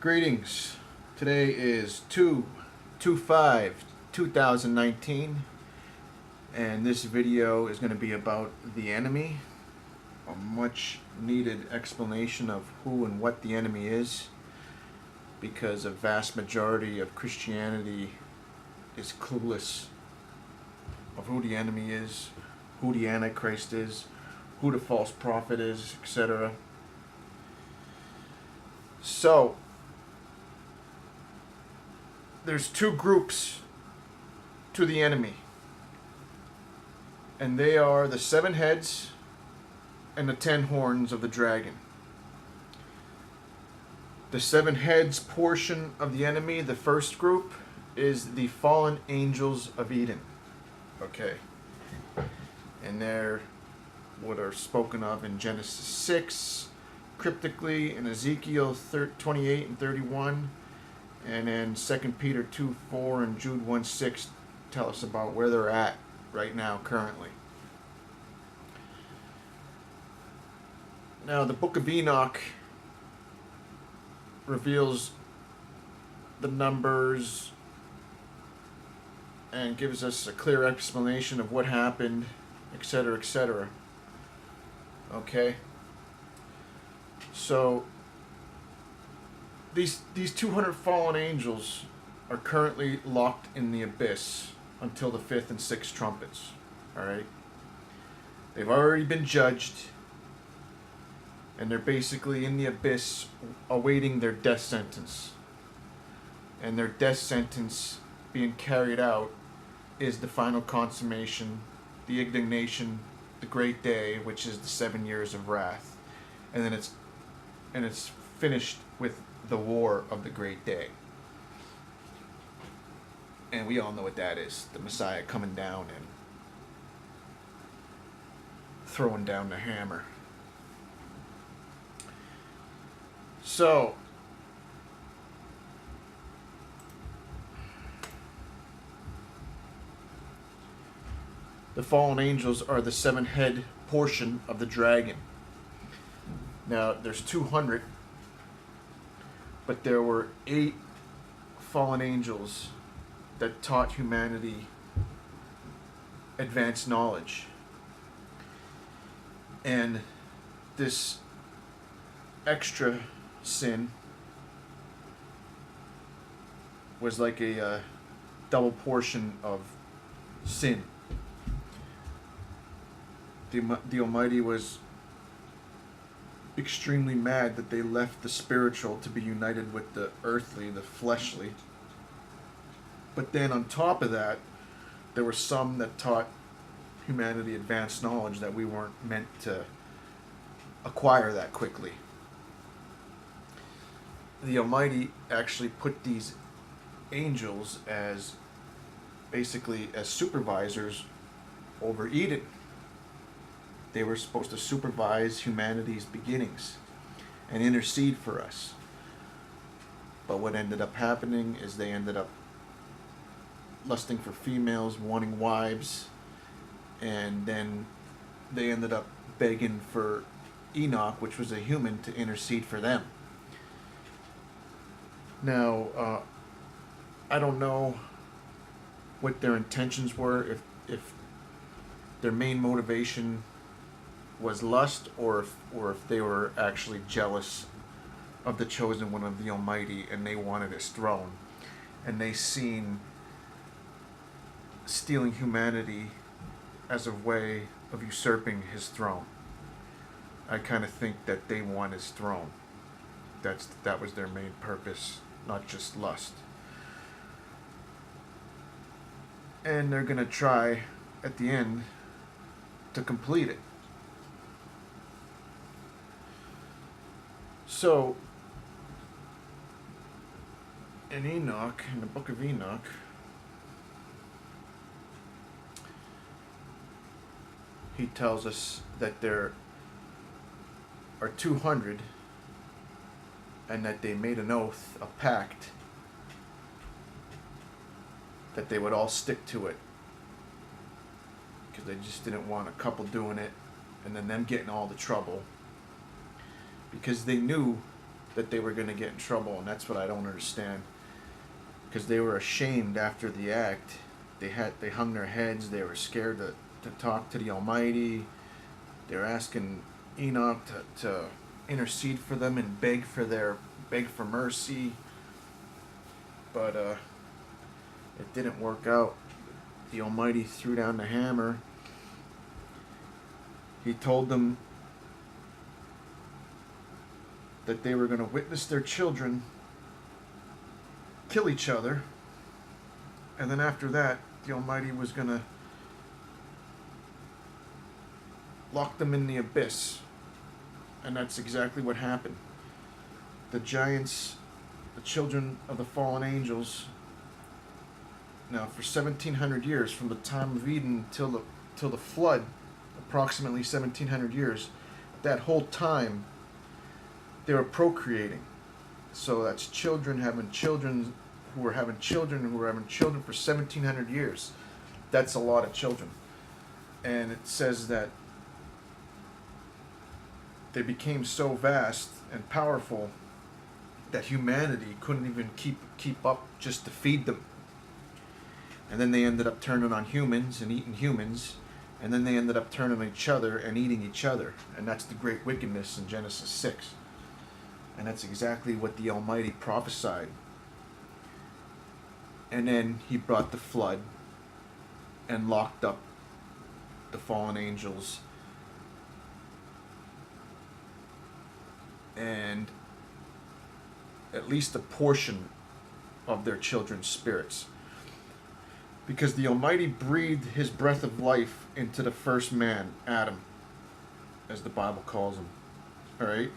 Greetings. Today is 2/5/2019, and this video is going to be about the enemy, a much needed explanation of who and what the enemy is, because a vast majority of Christianity is clueless of who the enemy is, who the antichrist is, who the false prophet is, etc. So, there's two groups to the enemy, and they are the 7 heads and the 10 horns of the dragon. The 7 heads portion of the enemy, the first group, is the fallen angels of Eden. Okay. And they're what are spoken of in Genesis 6, cryptically in Ezekiel 28 and 31. And then 2 Peter 2:4 and Jude 1:6 tell us about where they're at right now, currently. Now, the book of Enoch reveals the numbers and gives us a clear explanation of what happened, etc., etc. Okay? So, these 200 fallen angels are currently locked in the abyss until the 5th and 6th trumpets. Alright? They've already been judged, and they're basically in the abyss awaiting their death sentence. And their death sentence being carried out is the final consummation, the indignation, the great day, which is the 7 years of wrath. And then it's finished with the war of the great day. And we all know what that is. The Messiah coming down and throwing down the hammer. So, the fallen angels are the 7-head portion of the dragon. Now, there's 200, but there were 8 fallen angels that taught humanity advanced knowledge. And this extra sin was like a double portion of sin. The Almighty was extremely mad that they left the spiritual to be united with the earthly, the fleshly. But then on top of that, there were some that taught humanity advanced knowledge that we weren't meant to acquire that quickly. The Almighty actually put these angels as basically as supervisors over Eden. They were supposed to supervise humanity's beginnings and intercede for us. But what ended up happening is they ended up lusting for females, wanting wives, and then they ended up begging for Enoch, which was a human, to intercede for them. Now, I don't know what their intentions were, if their main motivation was lust, or if they were actually jealous of the chosen one of the Almighty and they wanted his throne, and they seen stealing humanity as a way of usurping his throne. I kind of think that they want his throne. That was their main purpose, not just lust. And they're gonna try at the end to complete it. So, in Enoch, in the book of Enoch, he tells us that there are 200 and that they made an oath, a pact, that they would all stick to it, because they just didn't want a couple doing it and then them getting all the trouble, because they knew that they were going to get in trouble, and that's what I don't understand. Because they were ashamed after the act. They hung their heads. They were scared to talk to the Almighty. They were asking Enoch to intercede for them and beg for mercy. But it didn't work out. The Almighty threw down the hammer. He told them that they were going to witness their children kill each other, and then after that, the Almighty was going to lock them in the abyss. And that's exactly what happened. The giants, the children of the fallen angels, now for 1700 years, from the time of Eden till the flood, approximately 1700 years, that whole time they were procreating. So that's children having children who were having children who were having children for 1700 years. That's a lot of children. And it says that they became so vast and powerful that humanity couldn't even keep up just to feed them. And then they ended up turning on humans and eating humans, and then they ended up turning on each other and eating each other. And that's the great wickedness in Genesis 6. And that's exactly what the Almighty prophesied. And then he brought the flood and locked up the fallen angels and at least a portion of their children's spirits. Because the Almighty breathed his breath of life into the first man, Adam, as the Bible calls him. Alright?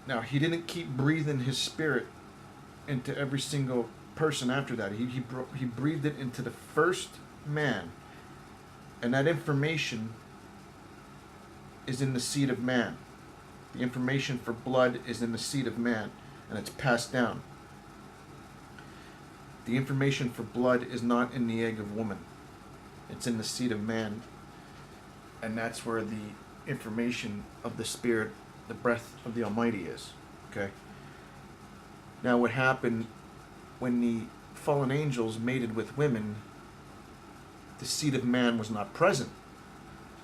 Now, he didn't keep breathing his spirit into every single person after that. He breathed it into the first man. And that information is in the seed of man. The information for blood is in the seed of man, and it's passed down. The information for blood is not in the egg of woman. It's in the seed of man. And that's where the information of the Spirit, the breath of the Almighty is. Okay? Now what happened when the fallen angels mated with women, the seed of man was not present.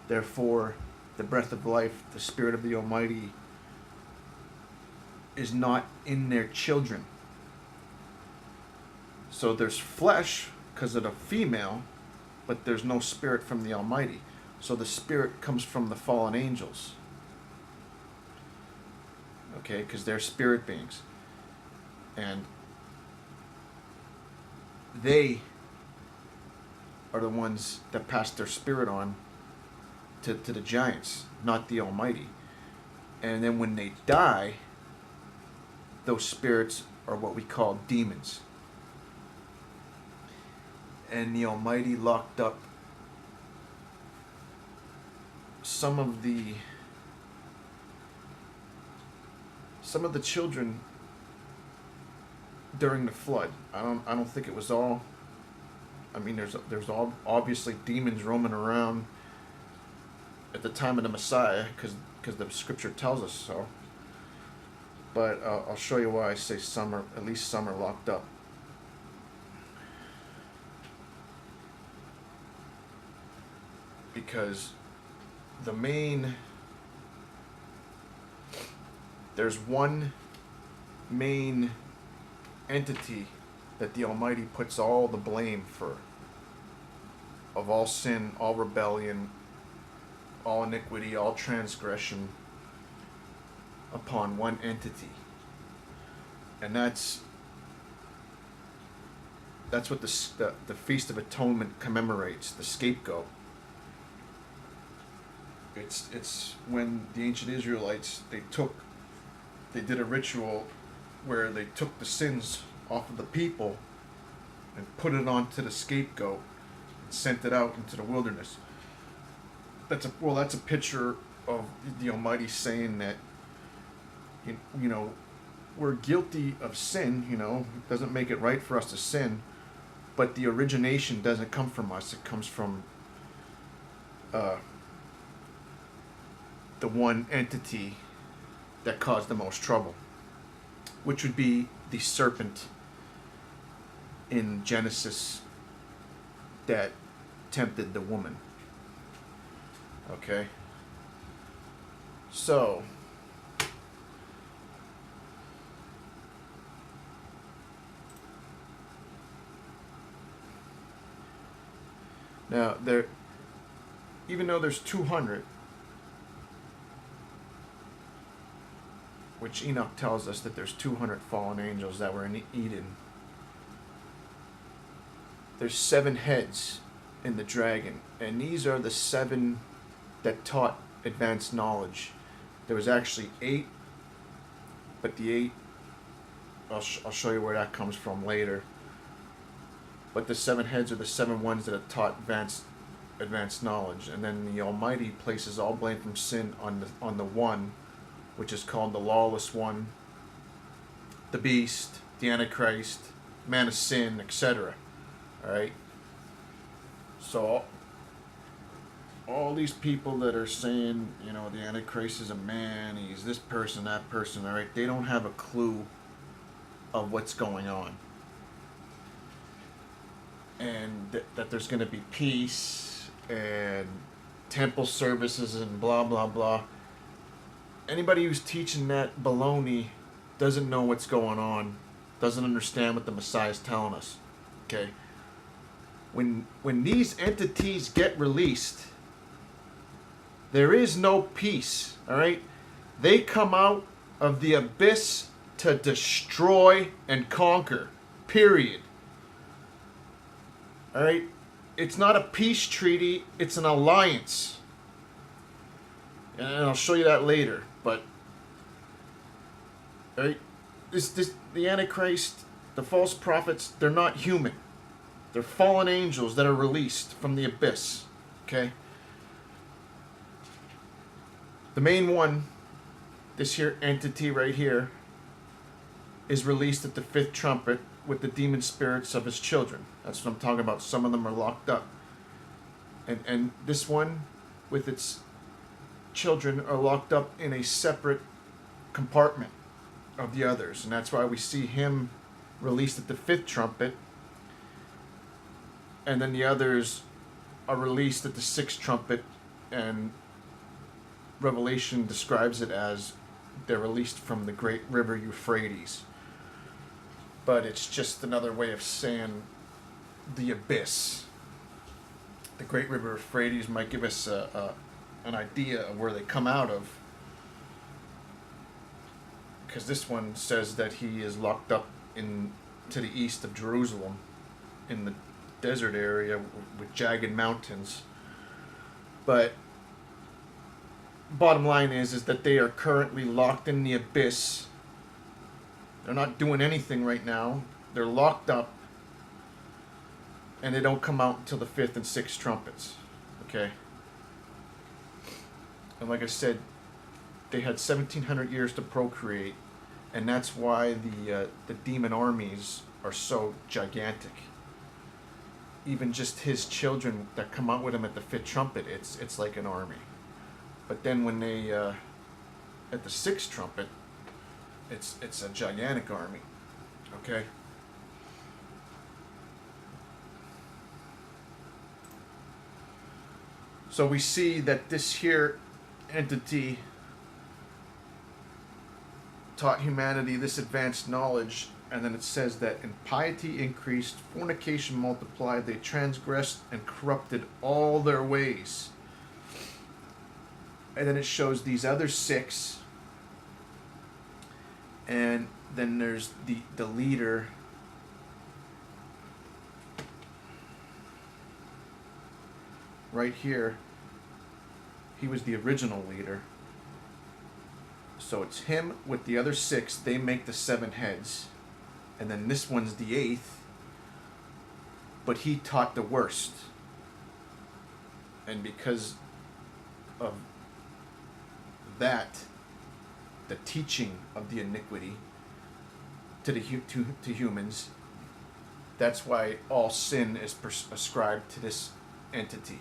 Therefore, the breath of life, the Spirit of the Almighty, is not in their children. So there's flesh because of the female, but there's no spirit from the Almighty. So the spirit comes from the fallen angels. Okay, because they're spirit beings. And they are the ones that pass their spirit on to the giants, not the Almighty. And then when they die, those spirits are what we call demons. And the Almighty locked up some of the children during the flood. I don't think it was all. I mean, there's all obviously demons roaming around at the time of the Messiah, because the Scripture tells us so. But I'll show you why I say at least some are locked up. Because there's one main entity that the Almighty puts all the blame for, of all sin, all rebellion, all iniquity, all transgression, upon one entity. And that's what the Feast of Atonement commemorates, the scapegoat. It's when the ancient Israelites, they did a ritual where they took the sins off of the people and put it onto the scapegoat and sent it out into the wilderness. That's a picture of the Almighty saying that, you know, we're guilty of sin, it doesn't make it right for us to sin, but the origination doesn't come from us, it comes from the one entity that caused the most trouble, which would be the serpent in Genesis that tempted the woman. Okay? So, now there, even though there's 200, which Enoch tells us that there's 200 fallen angels that were in Eden, there's 7 heads in the dragon, and these are the 7 that taught advanced knowledge. There was actually 8, but the 8, I'll show you where that comes from later. But the 7 heads are the 7 ones that have taught advanced knowledge, and then the Almighty places all blame from sin on the one, which is called the lawless one, the beast, the antichrist, man of sin, etc. All right. So all these people that are saying, you know, the antichrist is a man, he's this person, that person, all right, they don't have a clue of what's going on. And that there's going to be peace and temple services and blah, blah, blah. Anybody who's teaching that baloney doesn't know what's going on, doesn't understand what the Messiah is telling us. Okay? When these entities get released, there is no peace. All right? They come out of the abyss to destroy and conquer. Period. All right? It's not a peace treaty, it's an alliance. And I'll show you that later. But all right, the Antichrist, the false prophets, they're not human. They're fallen angels that are released from the abyss. Okay? The main one, this here entity right here, is released at the 5th trumpet with the demon spirits of his children. That's what I'm talking about. Some of them are locked up. And this one, with its children, are locked up in a separate compartment of the others. And that's why we see him released at the 5th trumpet. And then the others are released at the 6th trumpet. And Revelation describes it as they're released from the great river Euphrates. But it's just another way of saying the abyss. The great river Euphrates might give us an idea of where they come out of. Because this one says that he is locked up to the east of Jerusalem in the desert area with jagged mountains. But bottom line is that they are currently locked in the abyss. They're not doing anything right now. They're locked up. And they don't come out until the 5th and 6th trumpets. Okay? And like I said, they had 1,700 years to procreate. And that's why the demon armies are so gigantic. Even just his children that come out with him at the 5th trumpet, it's like an army. But then when they, at the 6th trumpet, it's a gigantic army. Okay? So we see that this here entity taught humanity this advanced knowledge, and then it says that impiety increased, fornication multiplied, they transgressed and corrupted all their ways. And then it shows these other 6, and then there's the leader. Right here, he was the original leader. So it's him with the other 6. They make the 7 heads. And then this one's the 8th. But he taught the worst. And because of that, the teaching of the iniquity to humans, that's why all sin is ascribed to this entity.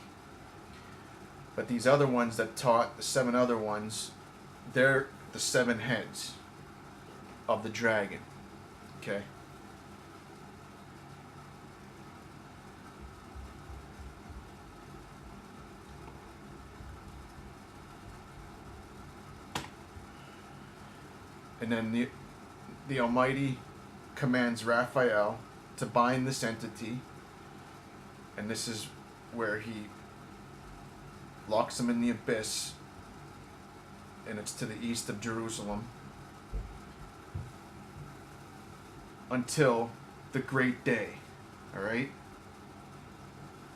But these other ones that taught, the 7 other ones, they're the 7 heads of the dragon. Okay? And then the Almighty commands Raphael to bind this entity, and this is where he locks him in the abyss, and it's to the east of Jerusalem, until the great day. Alright?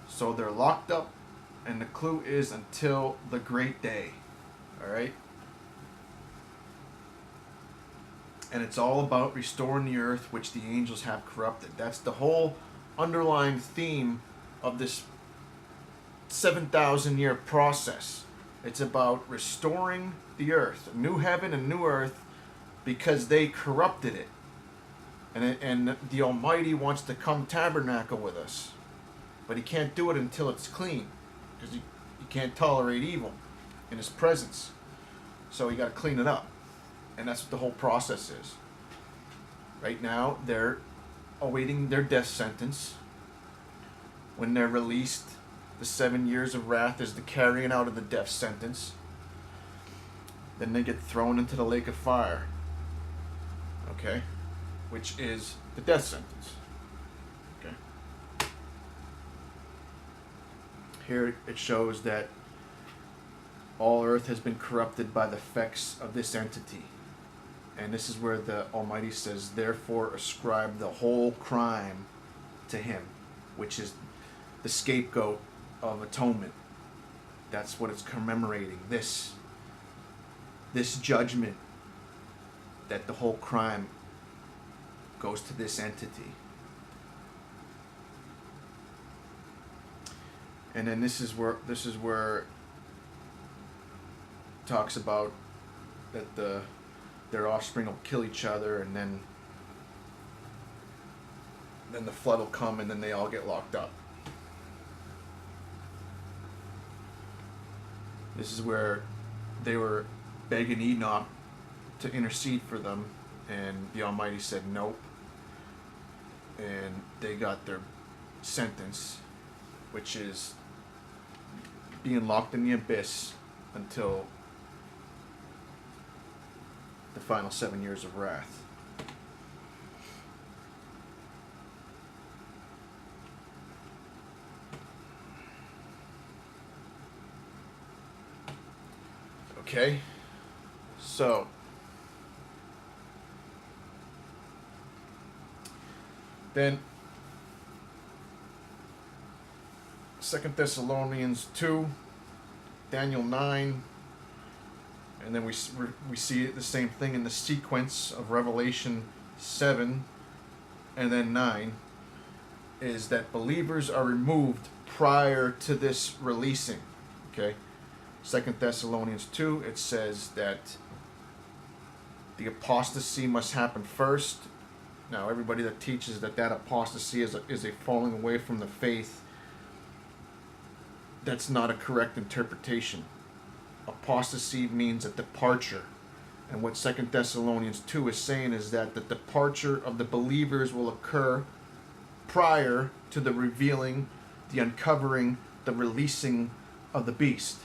So they're locked up, and the clue is until the great day. Alright? And it's all about restoring the earth, which the angels have corrupted. That's the whole underlying theme of this 7,000 year process. It's about restoring the earth, a new heaven and new earth, because they corrupted it. And the Almighty wants to come tabernacle with us. But he can't do it until it's clean, because he can't tolerate evil in his presence. So you got to clean it up. And that's what the whole process is. Right now, they're awaiting their death sentence. When they're released, the 7 years of wrath is the carrying out of the death sentence. Then they get thrown into the lake of fire. Okay? Which is the death sentence. Okay? Here it shows that all earth has been corrupted by the effects of this entity. And this is where the Almighty says, therefore ascribe the whole crime to him, which is the scapegoat of atonement. That's what it's commemorating. This judgment, that the whole crime goes to this entity. And then this is where it talks about that their offspring will kill each other, and then the flood will come, and then they all get locked up. This is where they were begging Enoch to intercede for them, and the Almighty said nope, and they got their sentence, which is being locked in the abyss until the final 7 years of wrath. Okay, so then 2 Thessalonians 2, Daniel 9, and then we see the same thing in the sequence of Revelation 7 and then 9, is that believers are removed prior to this releasing. Okay? 2 Thessalonians 2, it says that the apostasy must happen first. Now, everybody that teaches that apostasy is a falling away from the faith, that's not a correct interpretation. Apostasy means a departure. And what 2 Thessalonians 2 is saying is that the departure of the believers will occur prior to the revealing, the uncovering, the releasing of the beast.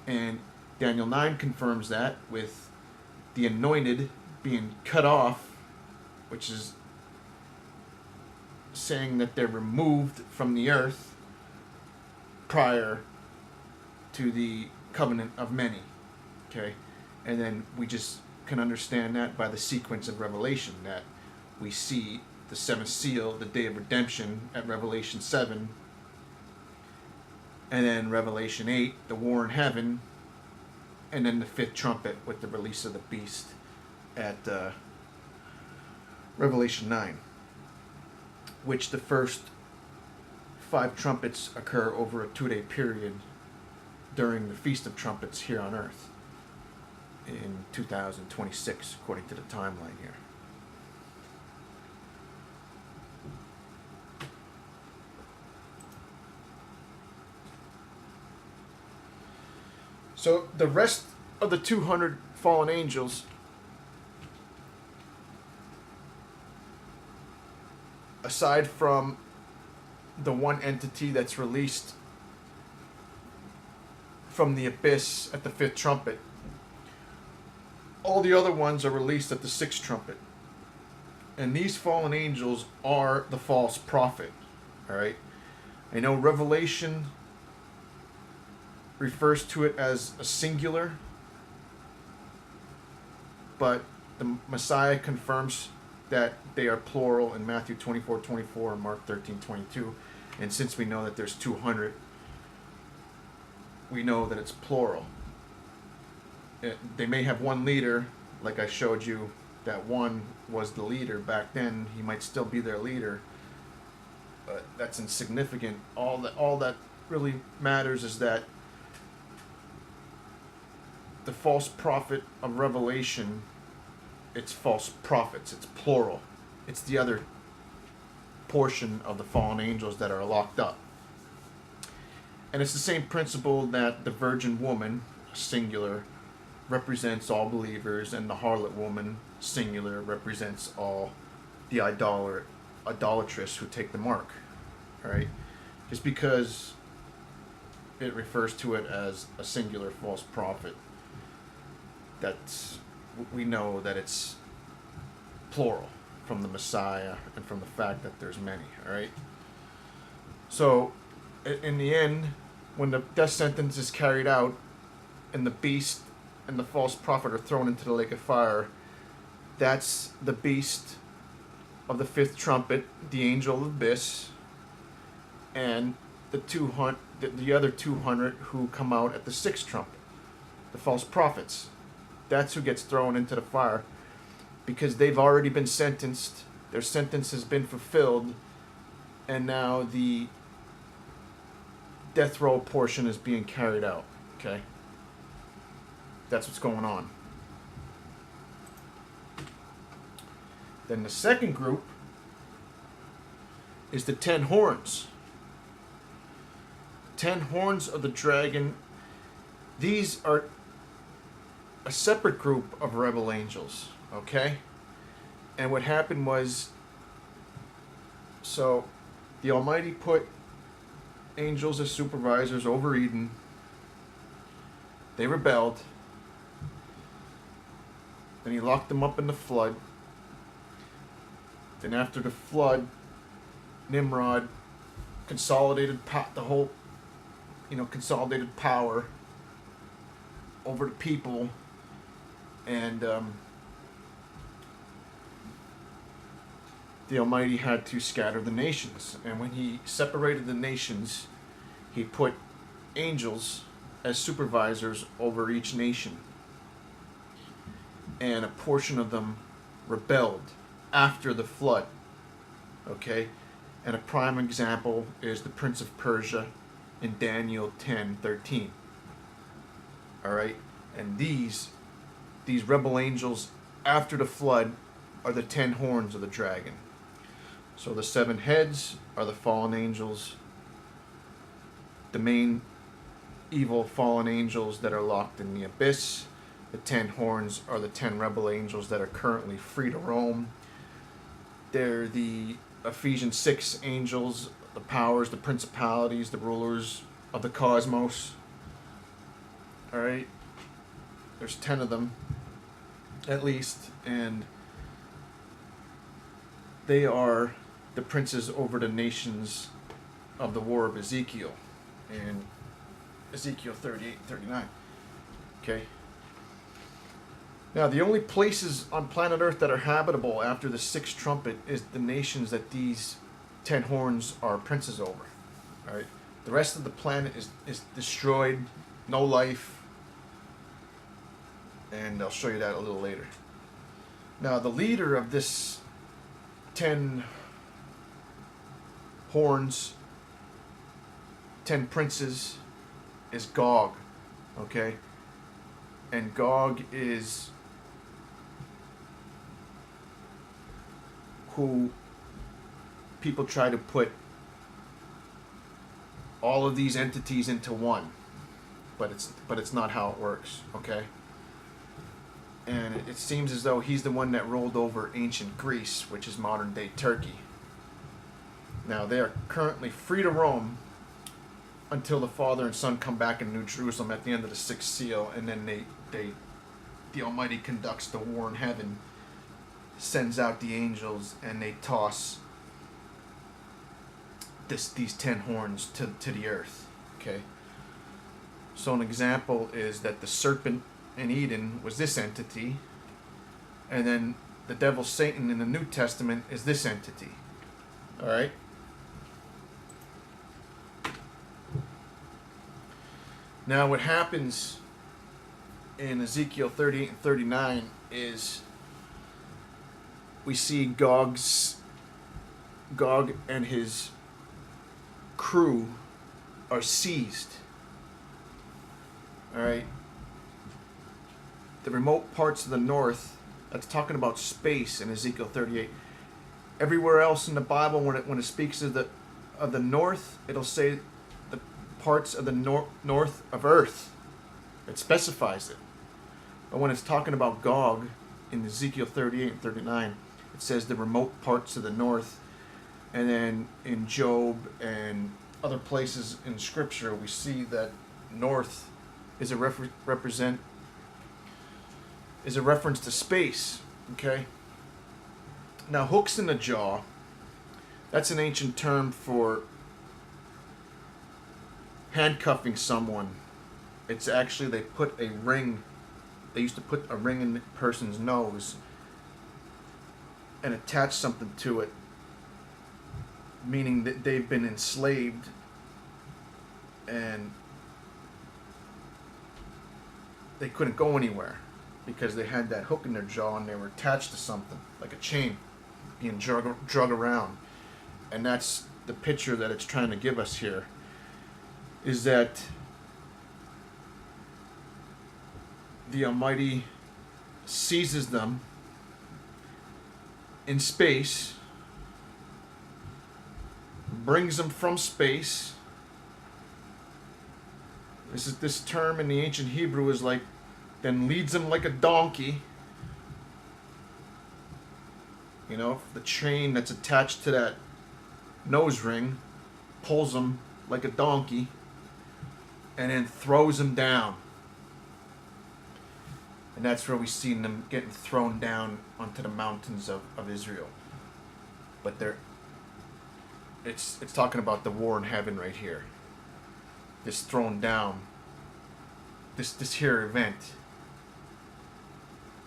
And Daniel 9 confirms that with the anointed being cut off, which is saying that they're removed from the earth prior to the covenant of many. Okay? And then we just can understand that by the sequence of Revelation, that we see the seventh seal, the day of redemption, at Revelation 7, and then Revelation 8, the war in heaven, and then the fifth trumpet with the release of the beast at Revelation 9, which the first 5 trumpets occur over a 2-day period during the Feast of Trumpets here on earth in 2026, according to the timeline here. So the rest of the fallen angels, aside from the one entity that's released from the abyss at the fifth trumpet, all the other ones are released at the sixth trumpet. And these fallen angels are the false prophet. Alright? I know Revelation refers to it as a singular, but the Messiah confirms that they are plural in Matthew 24:24 and Mark 13:22. And since we know that there's 200, we know that it's plural. They may have one leader, like I showed you, that one was the leader back then. He might still be their leader, but that's insignificant. All that really matters is that the false prophet of Revelation, it's false prophets, it's plural. It's the other portion of the fallen angels that are locked up. And it's the same principle that the virgin woman, singular, represents all believers, and the harlot woman, singular, represents all the idolatrous who take the mark. Alright? Just because it refers to it as a singular false prophet, we know that it's plural from the Messiah and from the fact that there's many. Alright? So, in the end, when the death sentence is carried out and the beast and the false prophet are thrown into the lake of fire, that's the beast of the fifth trumpet, the angel of the abyss, and the other 200 who come out at the sixth trumpet, the false prophets. That's who gets thrown into the fire, because they've already been sentenced. Their sentence has been fulfilled, and now the death row portion is being carried out. Okay? That's what's going on. Then the second group is the 10 horns. 10 horns of the dragon. These are a separate group of rebel angels. Okay? And what happened was, so the Almighty put angels as supervisors over Eden. They rebelled. Then he locked them up in the flood. Then after the flood, Nimrod consolidated consolidated power over the people, and the Almighty had to scatter the nations. And when he separated the nations, he put angels as supervisors over each nation. And a portion of them rebelled after the flood. Okay? And a prime example is the Prince of Persia in Daniel 10:13. Alright? And these rebel angels after the flood are the 10 horns of the dragon. So the 7 heads are the fallen angels. The main evil fallen angels that are locked in the abyss. The 10 horns are the 10 rebel angels that are currently free to roam. They're the Ephesians 6 angels, the powers, the principalities, the rulers of the cosmos. Alright? There's 10 of them, at least, and they are the princes over the nations of the war of Ezekiel in Ezekiel 38-39. Okay? Now, the only places on planet Earth that are habitable after the sixth trumpet is the nations that these 10 horns are princes over. Alright? The rest of the planet is destroyed, no life, and I'll show you that a little later. Now, the leader of this 10 horns, 10 princes, is Gog. Okay? And Gog is who people try to put all of these entities into one, but it's not how it works. Okay? And it seems as though he's the one that rolled over ancient Greece, which is modern day Turkey. Now they are currently free to roam until the Father and Son come back in New Jerusalem at the end of the sixth seal, and then the Almighty conducts the war in heaven, sends out the angels, and they toss these 10 horns to the earth. Okay. So an example is that the serpent in Eden was this entity, and then the devil Satan in the New Testament is this entity. All right. Now what happens in Ezekiel 38 and 39 is we see Gog and his crew are seized. All right. The remote parts of the north, that's talking about space in Ezekiel 38. Everywhere else in the Bible, when it speaks of the north, it'll say the parts of the north of earth. It specifies it. But when it's talking about Gog in Ezekiel 38 and 39, it says the remote parts of the north. And then in Job and other places in Scripture, we see that north is a reference to space. Okay. Now, hooks in the jaw, that's an ancient term for handcuffing someone. It's actually, they used to put a ring in the person's nose and attach something to it, meaning that they've been enslaved and they couldn't go anywhere because they had that hook in their jaw and they were attached to something, like a chain, being drug around. And that's the picture that it's trying to give us here, is that the Almighty seizes them in space, brings them from space. This term in the ancient Hebrew is like, then leads them like a donkey. You know, the chain that's attached to that nose ring pulls them like a donkey and then throws them down. And that's where we see them getting thrown down onto the mountains of Israel. But it's talking about the war in heaven right here. This thrown down, this here event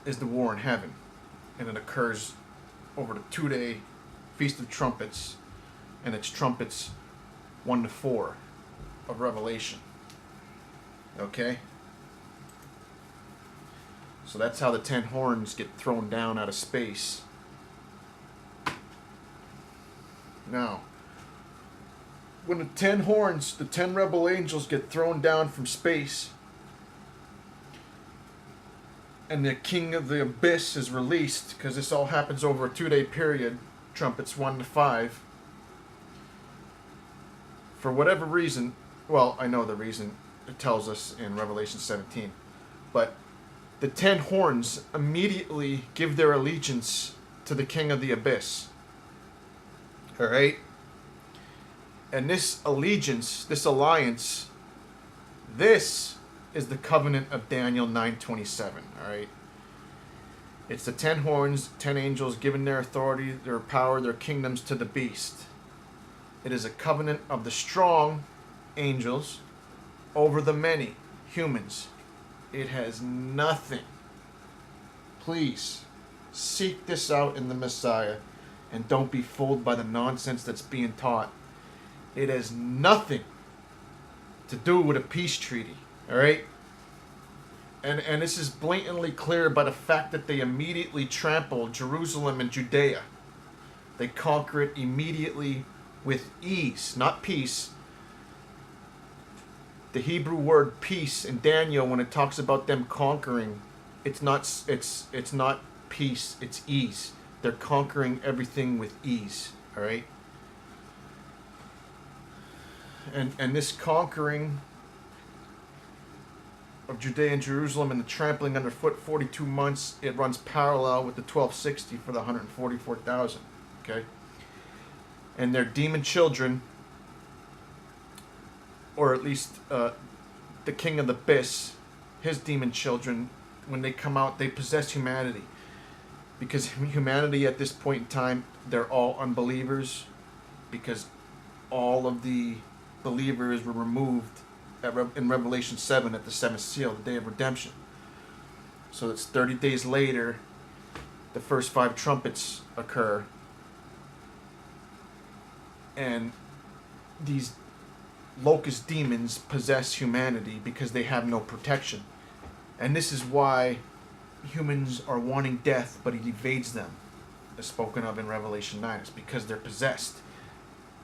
is the war in heaven. And it occurs over the 2-day Feast of Trumpets, and it's trumpets 1 to 4 of Revelation. Okay? So that's how the 10 horns get thrown down out of space. Now, when the 10 horns, the 10 rebel angels get thrown down from space, and the king of the abyss is released, because this all happens over a 2-day period, trumpets 1 to 5. For whatever reason, well, I know the reason, it tells us in Revelation 17, but the 10 horns immediately give their allegiance to the king of the abyss. Alright? And this allegiance, this alliance, this is the covenant of Daniel 9:27. Alright? It's the 10 horns, 10 angels giving their authority, their power, their kingdoms to the beast. It is a covenant of the strong angels over the many humans. It has nothing. Please seek this out in the Messiah and don't be fooled by the nonsense that's being taught. It has nothing to do with a peace treaty. Alright? And this is blatantly clear by the fact that they immediately trample Jerusalem and Judea. They conquer it immediately with ease, not peace. The Hebrew word peace in Daniel, when it talks about them conquering, it's not peace, it's ease. They're conquering everything with ease. Alright? And this conquering of Judea and Jerusalem and the trampling underfoot 42 months, it runs parallel with the 1260 for the 144,000. Okay? And their demon children, or at least the king of the abyss, his demon children, when they come out, they possess humanity. Because humanity at this point in time, they're all unbelievers, because all of the believers were removed in Revelation 7 at the seventh seal, the day of redemption. So it's 30 days later, the first 5 trumpets occur, and these locust demons possess humanity because they have no protection. And this is why humans are wanting death, but he evades them, as spoken of in Revelation 9. It's because they're possessed.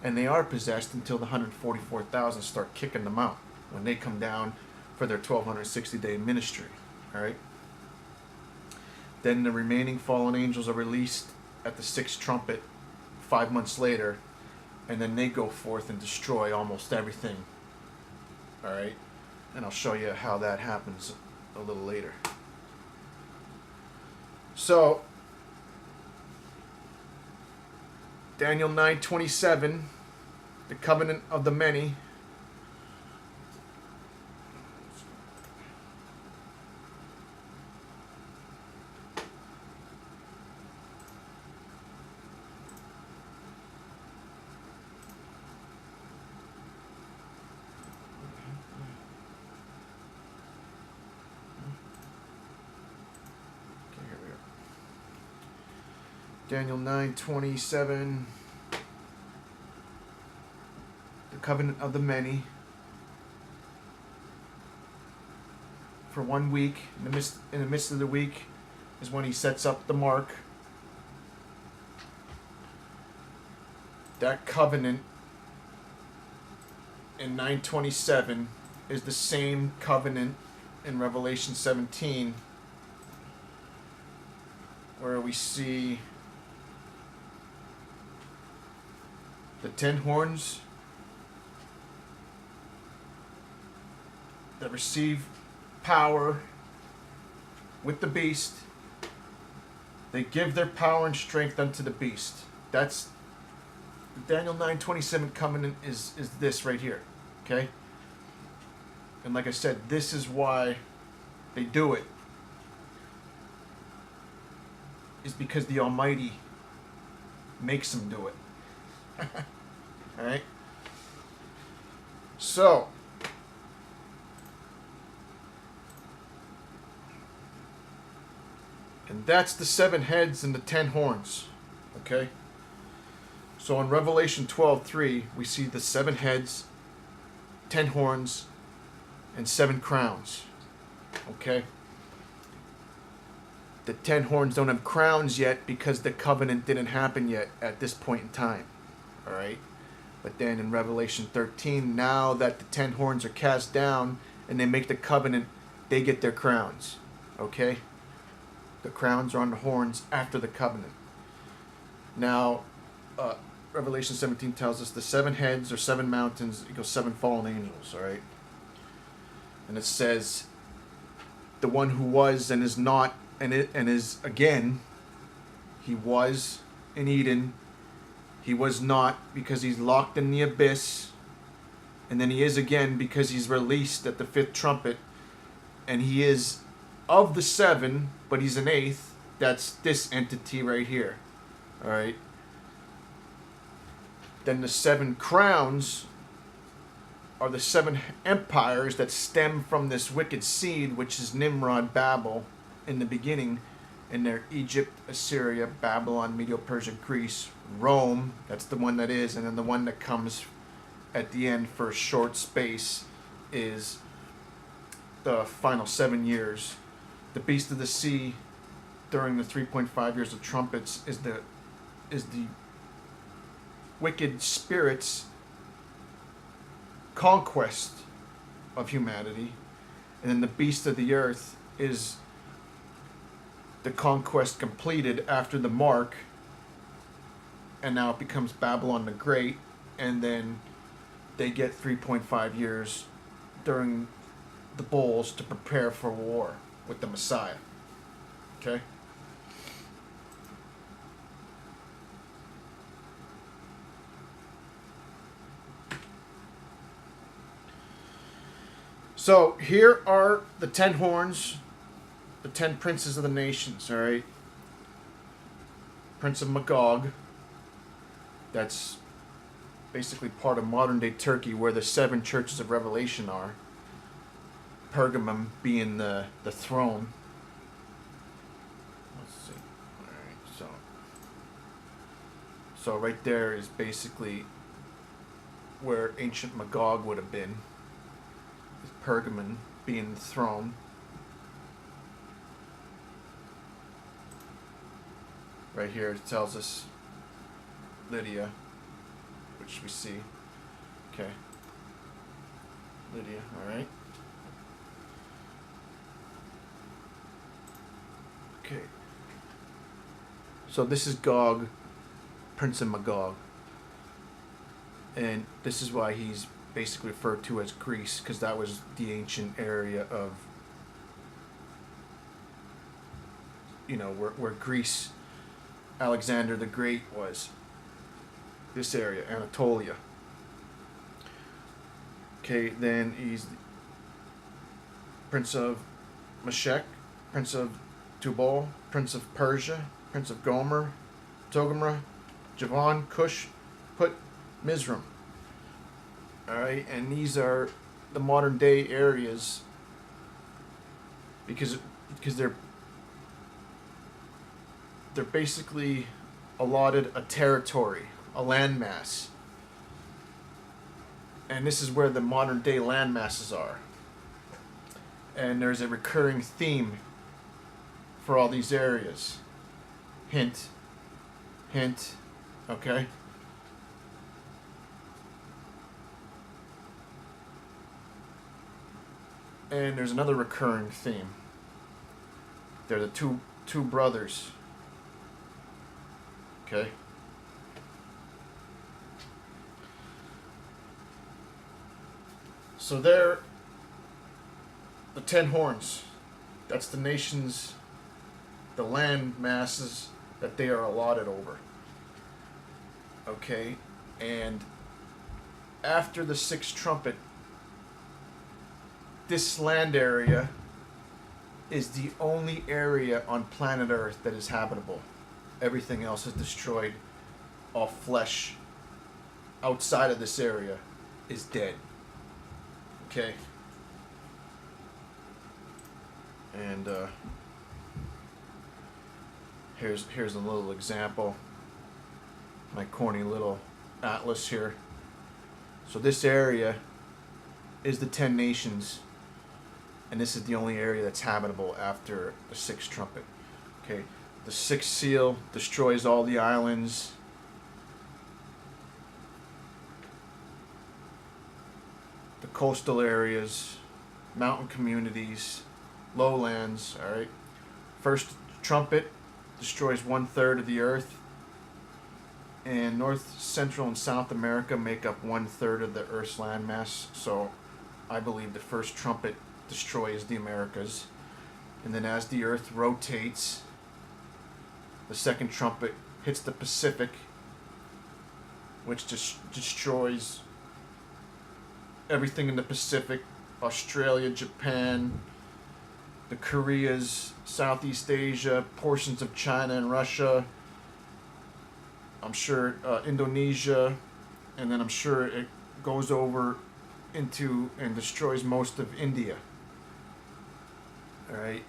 And they are possessed until the 144,000 start kicking them out, when they come down for their 1260-day ministry. Alright? Then the remaining fallen angels are released at the 6th trumpet 5 months later, and then they go forth and destroy almost everything. Alright? And I'll show you how that happens a little later. So, Daniel 9:27, the covenant of the many. Daniel 9:27, the covenant of the many. For 1 week, in the midst of the week, is when he sets up the mark. That covenant in 9:27 is the same covenant in Revelation 17, where we see the 10 horns that receive power with the beast. They give their power and strength unto the beast. That's the Daniel 9:27 covenant is this right here. Okay? And like I said, this is why they do it. Is because the Almighty makes them do it. Alright? So, and that's the 7 heads and the 10 horns. Okay? So in Revelation 12:3, we see the 7 heads, 10 horns, and 7 crowns. Okay? The 10 horns don't have crowns yet because the covenant didn't happen yet at this point in time. Alright? But then in Revelation 13, now that the 10 horns are cast down and they make the covenant, they get their crowns. Okay? The crowns are on the horns after the covenant. Now, Revelation 17 tells us the 7 heads or 7 mountains equals 7 fallen angels. Alright? And it says, the one who was and is not and is again. He was in Eden. He was not because he's locked in the abyss. And then he is again because he's released at the 5th trumpet. And he is of the 7, but he's an 8th. That's this entity right here. Alright. Then the 7 crowns are the 7 empires that stem from this wicked seed, which is Nimrod, Babel, in the beginning, and they're Egypt, Assyria, Babylon, Medo-Persia, Greece, Rome. That's the one that is, and then the one that comes at the end for a short space is the final 7 years. The beast of the sea during the 3.5 years of trumpets is the wicked spirits' conquest of humanity, and then the beast of the earth is the conquest completed after the mark, and now it becomes Babylon the Great, and then they get 3.5 years during the bowls to prepare for war with the Messiah. Okay? So here are the 10 horns, the 10 princes of the nations, all right? Prince of Magog, that's basically part of modern day Turkey where the 7 churches of Revelation are. Pergamum being the throne. Let's see. Alright, so right there is basically where ancient Magog would have been. Pergamum being the throne. Right here it tells us Lydia, which we see. Okay. Lydia, alright. Okay. So this is Gog, Prince of Magog. And this is why he's basically referred to as Greece, because that was the ancient area of, where Greece, Alexander the Great was. This area, Anatolia. Okay, then he's Prince of Meshech, Prince of Tubal, Prince of Persia, Prince of Gomer, Togarmah, Javan, Cush, Put, Mizraim. Alright, and these are the modern day areas because they're basically allotted a territory, a landmass. And this is where the modern day landmasses are. And there's a recurring theme for all these areas. Hint, hint, okay? And there's another recurring theme. They're the two brothers. Okay? So they're the 10 horns. That's the nations, the land masses that they are allotted over. Okay? And after the 6th trumpet, this land area is the only area on planet Earth that is habitable. Everything else is destroyed. All flesh outside of this area is dead. Okay? And here's a little example. My corny little atlas here. So this area is the 10 nations. And this is the only area that's habitable after the 6th trumpet. Okay, the 6th seal destroys all the islands. The coastal areas, mountain communities, lowlands, alright. First trumpet destroys 1/3 of the earth. And North, Central, and South America make up 1/3 of the Earth's landmass. So I believe the first trumpet destroys the Americas, and then as the earth rotates, the second trumpet hits the Pacific, which destroys everything in the Pacific, Australia, Japan, the Koreas, Southeast Asia, portions of China and Russia, I'm sure Indonesia, and then I'm sure it goes over into and destroys most of India. Alright,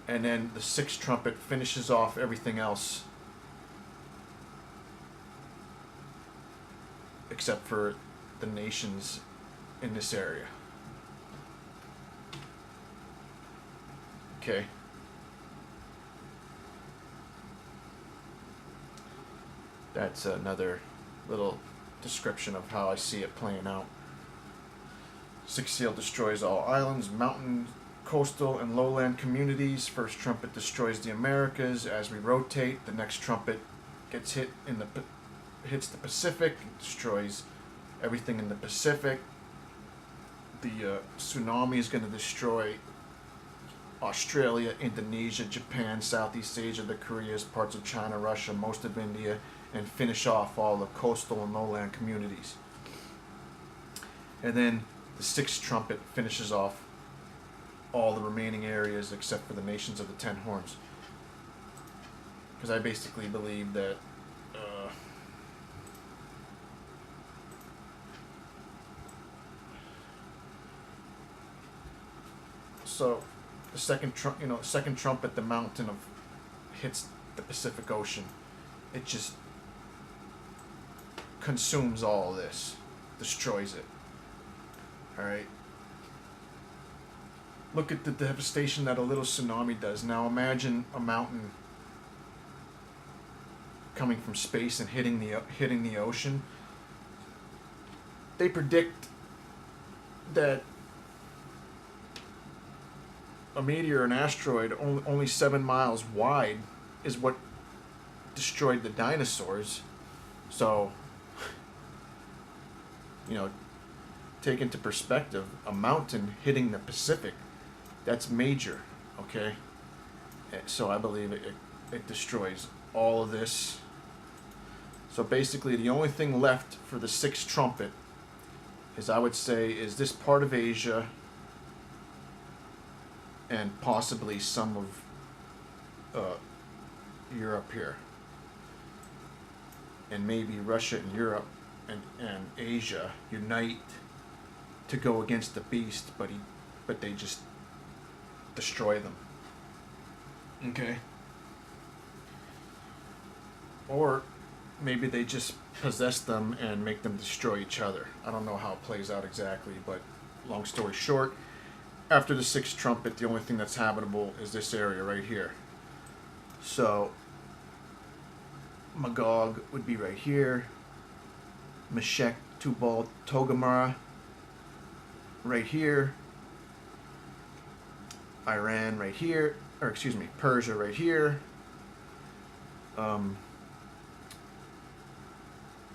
and then the 6th trumpet finishes off everything else except for the nations in this area. Okay. That's another little description of how I see it playing out. 6th seal destroys all islands, mountains, coastal and lowland communities. First trumpet destroys the Americas. As we rotate, the next trumpet gets hits the Pacific, destroys everything in the Pacific. the tsunami is going to destroy Australia, Indonesia, Japan, Southeast Asia, the Koreas, parts of China, Russia, most of India, and finish off all the coastal and lowland communities. And then the sixth trumpet finishes off all the remaining areas except for the nations of the ten horns. Because I basically believe that so the second trumpet, the mountain of hits the Pacific Ocean. It just consumes all of this, destroys it. All right. Look at the devastation that a little tsunami does. Now imagine a mountain coming from space and hitting the ocean. They predict that a meteor, an asteroid, only 7 miles wide, is what destroyed the dinosaurs. So, take into perspective, a mountain hitting the Pacific, that's major, okay? So I believe it destroys all of this. So basically, the only thing left for the sixth trumpet is, I would say, is this part of Asia and possibly some of Europe here, and maybe Russia and Europe and Asia unite to go against the beast, but they just destroy them. Okay. Or maybe they just possess them and make them destroy each other. I don't know how it plays out exactly, but long story short, after the sixth trumpet, the only thing that's habitable is this area right here. So Magog would be right here. Meshech, Tubal, Togarmah right here. Iran right here, or excuse me, Persia right here.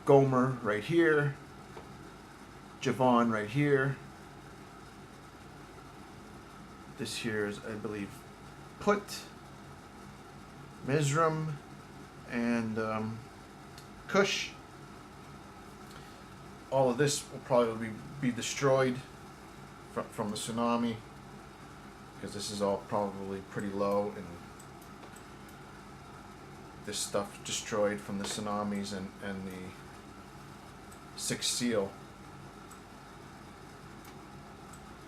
Gomer right here. Javan right here. This here is, I believe, Put, Mizraim, and Cush. All of this will probably be destroyed from the tsunami, because this is all probably pretty low, and this stuff destroyed from the tsunamis and the sixth seal.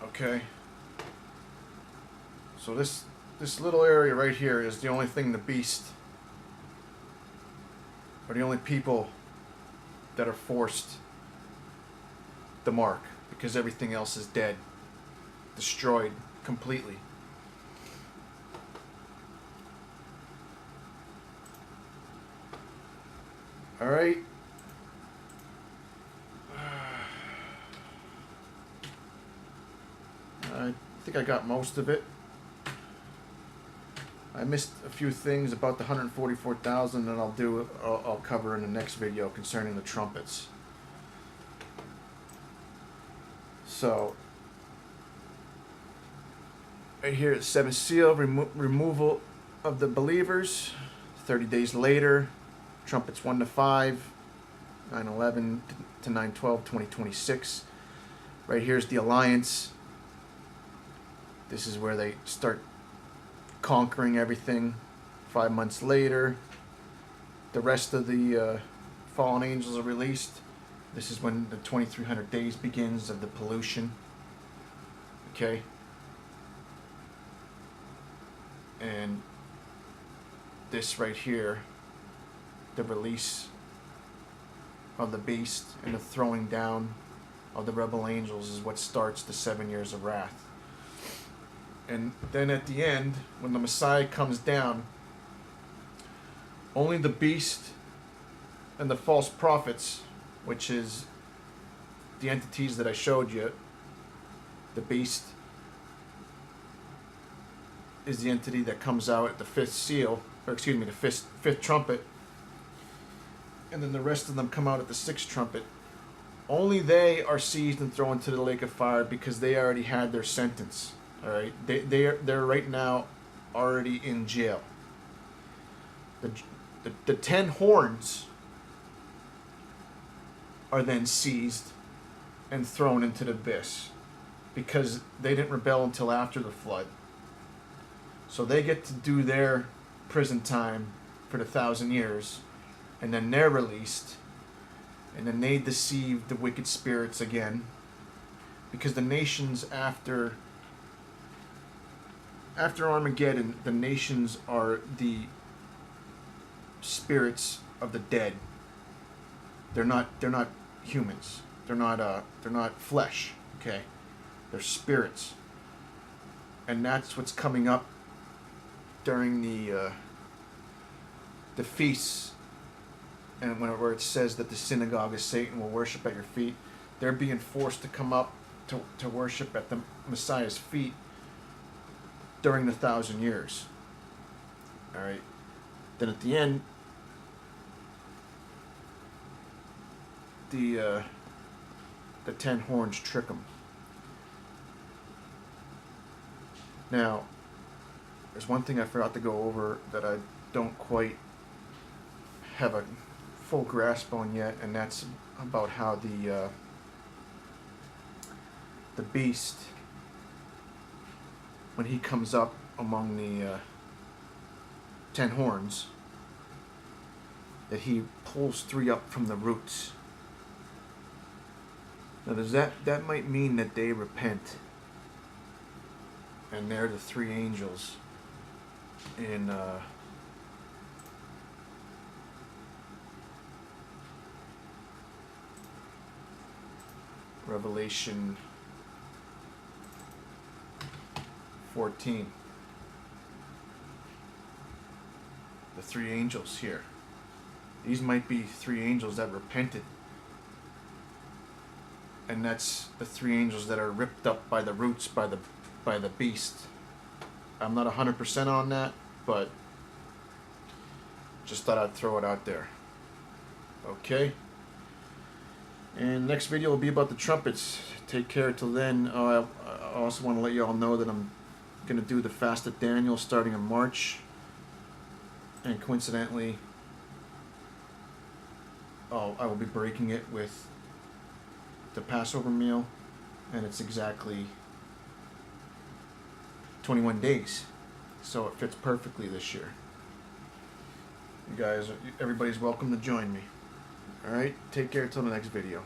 Okay. So this little area right here is the only thing the beast, or the only people that are forced the mark, because everything else is dead, destroyed completely. All right. I think I got most of it. I missed a few things about the 144,000 that I'll cover in the next video concerning the trumpets. So, right here, the seventh seal, removal of the believers. 30 days later, trumpets 1 to 5, 9/11 to 9/12/2026. Right here's the alliance. This is where they start conquering everything. 5 months later, the rest of the fallen angels are released. This is when the 2300 days begins of the pollution. Okay. And this right here, the release of the beast and the throwing down of the rebel angels, is what starts the 7 years of wrath. And then at the end, when the Messiah comes down, only the beast and the false prophets, which is the entities that I showed you, the beast is the entity that comes out at the fifth seal, or excuse me, the fifth trumpet, and then the rest of them come out at the sixth trumpet. Only they are seized and thrown into the lake of fire because they already had their sentence. All right, they're right now already in jail. The 10 horns are then seized and thrown into the abyss because they didn't rebel until after the flood. So they get to do their prison time for the 1,000 years, and then they're released, and then they deceive the wicked spirits again, because the nations after Armageddon, the nations are the spirits of the dead. They're not humans. They're not flesh. Okay, they're spirits, and that's what's coming up during the feasts, and where it says that the synagogue of Satan will worship at your feet. They're being forced to come up to worship at the Messiah's feet during the 1,000 years. All right. Then at the end, the 10 horns trick them. Now, there's one thing I forgot to go over that I don't quite have a full grasp on yet, and that's about how the beast, when he comes up among the 10 horns, that he pulls 3 up from the roots. Now, does that might mean that they repent, and they're the 3 angels in Revelation 14. The 3 angels here. These might be 3 angels that repented. And that's the 3 angels that are ripped up by the roots by the beast. I'm not 100% on that, but just thought I'd throw it out there. Okay. And next video will be about the trumpets. Take care till then. I also want to let you all know that I'm going to do the Fast of Daniel starting in March. And coincidentally, I will be breaking it with the Passover meal. And it's exactly 21 days. So it fits perfectly this year. You guys, everybody's welcome to join me. Alright, take care till the next video.